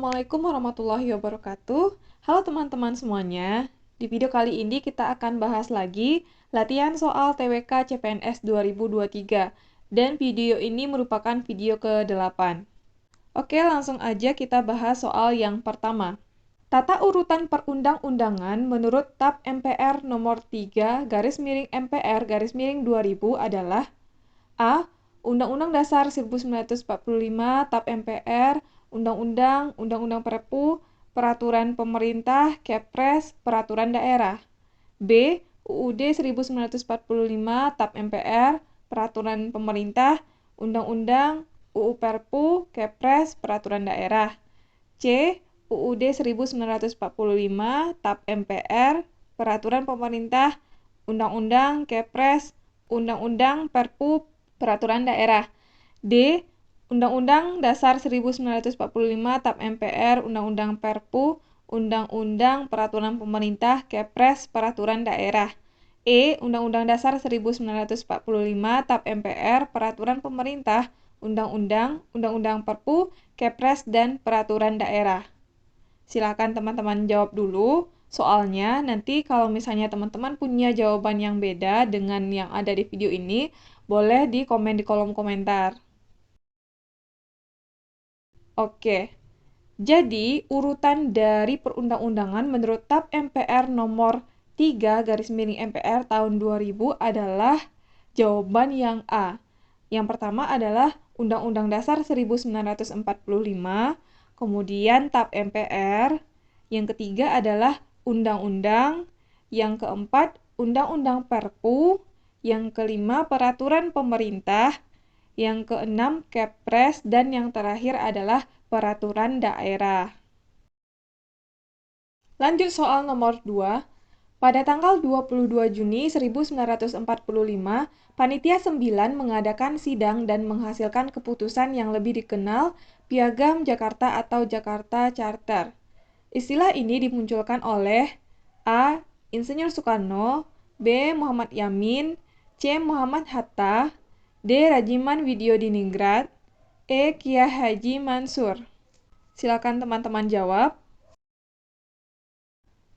Assalamualaikum warahmatullahi wabarakatuh. Halo teman-teman semuanya. Di video kali ini kita akan bahas lagi latihan soal TWK CPNS 2023. Dan video ini merupakan video ke-8. Oke, langsung aja kita bahas soal yang pertama. Tata urutan perundang-undangan menurut TAP MPR nomor 3 /MPR 2000 adalah A. Undang-Undang Dasar 1945, TAP MPR, Undang-Undang, Undang-Undang Perpu, Peraturan Pemerintah, Kepres, Peraturan Daerah. B. UUD 1945, TAP MPR, Peraturan Pemerintah, Undang-Undang, UU Perpu, Kepres, Peraturan Daerah. C. UUD 1945, TAP MPR, Peraturan Pemerintah, Undang-Undang, Kepres, Undang-Undang, Perpu, Peraturan Daerah. D. Undang-Undang Dasar 1945, TAP MPR, Undang-Undang Perpu, Undang-Undang Peraturan Pemerintah, Kepres, Peraturan Daerah. E. Undang-Undang Dasar 1945, TAP MPR, Peraturan Pemerintah, Undang-Undang, Undang-Undang Perpu, Kepres, dan Peraturan Daerah. Silakan teman-teman jawab dulu. Soalnya nanti kalau misalnya teman-teman punya jawaban yang beda dengan yang ada di video ini, boleh di komen di kolom komentar. Oke, jadi urutan dari perundang-undangan menurut TAP MPR nomor 3 /MPR tahun 2000 adalah jawaban yang A. Yang pertama adalah Undang-Undang Dasar 1945, kemudian TAP MPR, yang ketiga adalah Undang-Undang, yang keempat Undang-Undang Perpu, yang kelima Peraturan Pemerintah, yang keenam Kepres, dan yang terakhir adalah Peraturan Daerah. Lanjut soal nomor 2. Pada tanggal 22 Juni 1945, Panitia 9 mengadakan sidang dan menghasilkan keputusan yang lebih dikenal Piagam Jakarta atau Jakarta Charter. Istilah ini dimunculkan oleh A. Insinyur Soekarno, B. Muhammad Yamin, C. Muhammad Hatta, D. Rajiman Widyodiningrat, E. Kiai Haji Mansur. Silakan teman-teman jawab.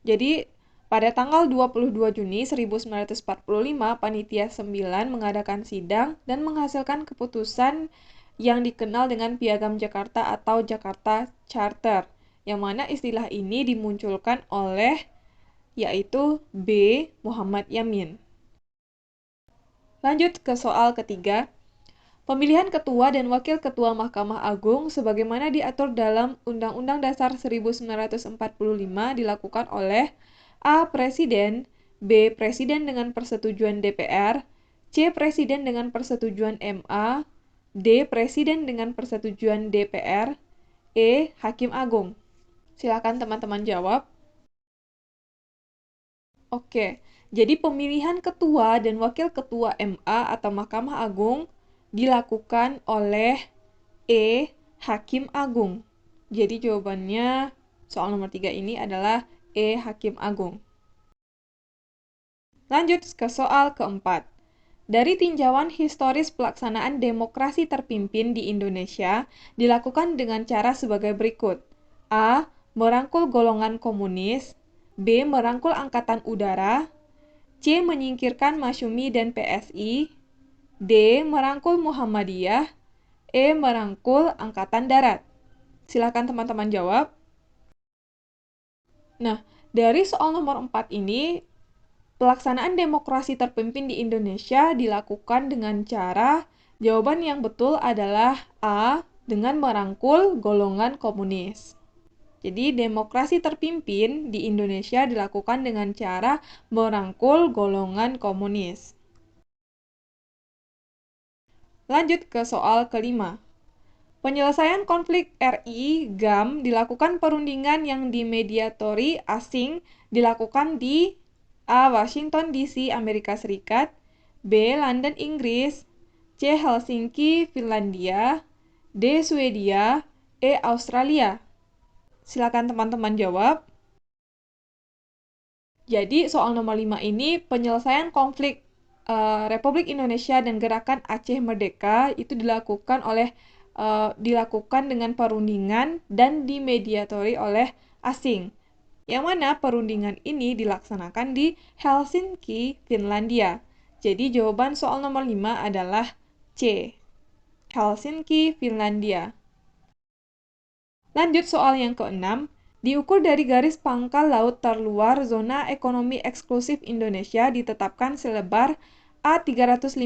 Jadi, pada tanggal 22 Juni 1945, Panitia 9 mengadakan sidang dan menghasilkan keputusan yang dikenal dengan Piagam Jakarta atau Jakarta Charter, yang mana istilah ini dimunculkan oleh yaitu B. Muhammad Yamin. Lanjut ke soal ketiga. Pemilihan Ketua dan Wakil Ketua Mahkamah Agung sebagaimana diatur dalam Undang-Undang Dasar 1945 dilakukan oleh A. Presiden, B. Presiden dengan persetujuan DPR, C. Presiden dengan persetujuan MA, D. Presiden dengan persetujuan DPR, E. Hakim Agung. Silakan teman-teman jawab. Oke, jadi pemilihan Ketua dan Wakil Ketua MA atau Mahkamah Agung dilakukan oleh E. Hakim Agung. Jadi jawabannya soal nomor 3 ini adalah E. Hakim Agung. Lanjut ke soal keempat. Dari tinjauan historis pelaksanaan demokrasi terpimpin di Indonesia dilakukan dengan cara sebagai berikut. A. Merangkul golongan komunis, B. Merangkul angkatan udara, C. Menyingkirkan Masyumi dan PSI, D. Merangkul Muhammadiyah, E. Merangkul Angkatan Darat. Silakan teman-teman jawab. Nah, dari soal nomor 4 ini, pelaksanaan demokrasi terpimpin di Indonesia dilakukan dengan cara jawaban yang betul adalah A. Dengan merangkul golongan komunis. Jadi, demokrasi terpimpin di Indonesia dilakukan dengan cara merangkul golongan komunis. Lanjut ke soal kelima. Penyelesaian konflik RI GAM dilakukan perundingan yang dimediatori asing dilakukan di A. Washington DC, Amerika Serikat, B. London, Inggris, C. Helsinki, Finlandia, D. Swedia, E. Australia. Silakan teman-teman jawab. Jadi soal nomor 5 ini penyelesaian konflik Republik Indonesia dan Gerakan Aceh Merdeka itu dilakukan oleh dilakukan dengan perundingan dan dimediatori oleh asing. Yang mana perundingan ini dilaksanakan di Helsinki, Finlandia. Jadi jawaban soal nomor 5 adalah C. Helsinki, Finlandia. Lanjut soal yang keenam. Diukur dari garis pangkal laut terluar zona ekonomi eksklusif Indonesia ditetapkan selebar A 350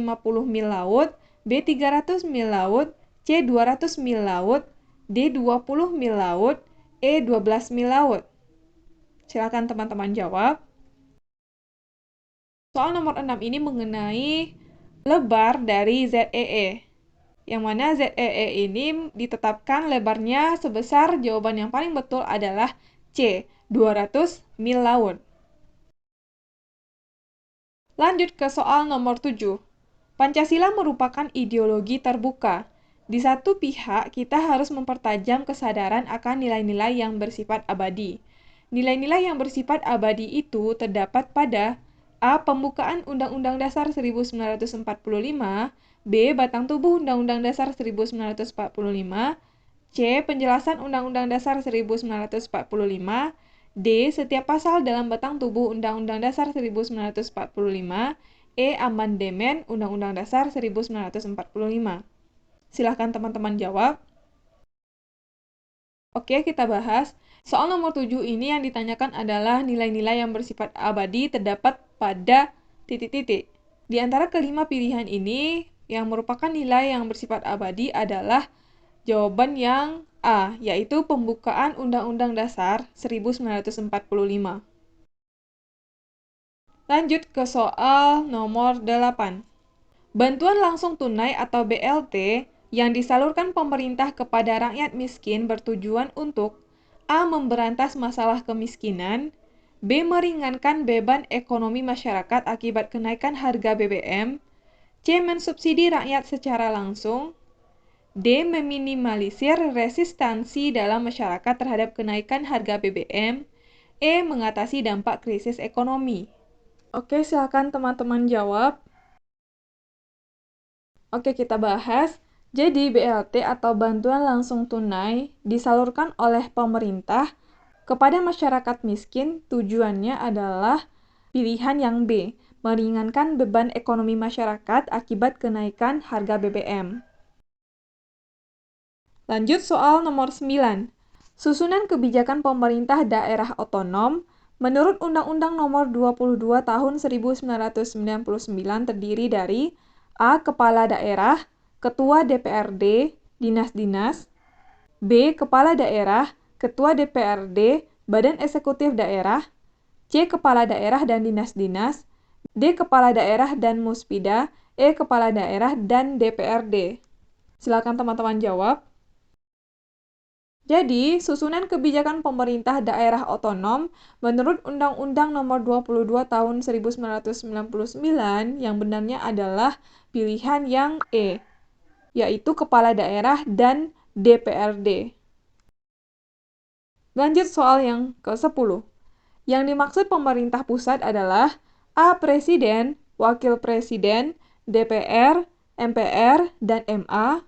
mil laut, B 300 mil laut, C 200 mil laut, D 20 mil laut, E 12 mil laut. Silakan teman-teman jawab. Soal nomor 6 ini mengenai lebar dari ZEE. Yang mana ZEE ini ditetapkan lebarnya sebesar, jawaban yang paling betul adalah C, 200 mil laut. Lanjut ke soal nomor 7. Pancasila merupakan ideologi terbuka. Di satu pihak, kita harus mempertajam kesadaran akan nilai-nilai yang bersifat abadi. Nilai-nilai yang bersifat abadi itu terdapat pada A. Pembukaan Undang-Undang Dasar 1945, B. Batang tubuh Undang-Undang Dasar 1945, C. Penjelasan Undang-Undang Dasar 1945, D. Setiap pasal dalam batang tubuh Undang-Undang Dasar 1945, E. Amandemen Undang-Undang Dasar 1945. Silahkan teman-teman jawab. Oke, kita bahas. Soal nomor 7 ini yang ditanyakan adalah nilai-nilai yang bersifat abadi terdapat pada titik-titik. Di antara kelima pilihan ini, yang merupakan nilai yang bersifat abadi adalah jawaban yang A, yaitu pembukaan Undang-Undang Dasar 1945. Lanjut ke soal nomor 8. Bantuan langsung tunai atau BLT yang disalurkan pemerintah kepada rakyat miskin bertujuan untuk A. Memberantas masalah kemiskinan, B. Meringankan beban ekonomi masyarakat akibat kenaikan harga BBM, C. Mensubsidi rakyat secara langsung, D. Meminimalisir resistansi dalam masyarakat terhadap kenaikan harga BBM, E. Mengatasi dampak krisis ekonomi. Oke, silakan teman-teman jawab. Oke, kita bahas. Jadi, BLT atau bantuan langsung tunai disalurkan oleh pemerintah kepada masyarakat miskin. Tujuannya adalah pilihan yang B, meringankan beban ekonomi masyarakat akibat kenaikan harga BBM. Lanjut soal nomor 9. Susunan kebijakan pemerintah daerah otonom menurut Undang-Undang Nomor 22 Tahun 1999 terdiri dari A. Kepala Daerah, Ketua DPRD, Dinas-Dinas, B. Kepala Daerah, Ketua DPRD, Badan Eksekutif Daerah, C. Kepala Daerah dan Dinas-Dinas, D. Kepala Daerah dan Muspida, E. Kepala Daerah dan DPRD. Silakan teman-teman jawab. Jadi, susunan kebijakan pemerintah daerah otonom menurut Undang-Undang Nomor 22 Tahun 1999 yang benarnya adalah pilihan yang E, yaitu kepala daerah dan DPRD. Lanjut soal yang ke-10. Yang dimaksud pemerintah pusat adalah A. Presiden, Wakil Presiden, DPR, MPR, dan MA,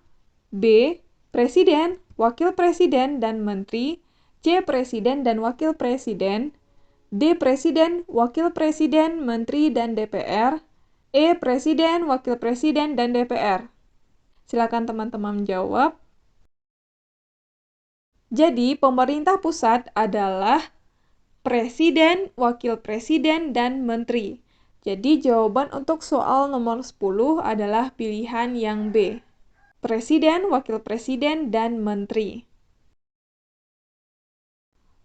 B. Presiden, Wakil Presiden dan Menteri, C. Presiden dan Wakil Presiden, D. Presiden, Wakil Presiden, Menteri dan DPR, E. Presiden, Wakil Presiden dan DPR. Silakan teman-teman jawab. Jadi, pemerintah pusat adalah Presiden, Wakil Presiden, dan Menteri. Jadi, jawaban untuk soal nomor 10 adalah pilihan yang B. Presiden, Wakil Presiden, dan Menteri.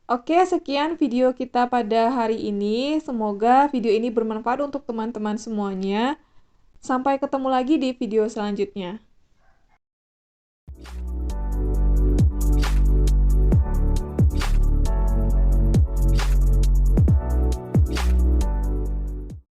Oke, sekian video kita pada hari ini. Semoga video ini bermanfaat untuk teman-teman semuanya. Sampai ketemu lagi di video selanjutnya.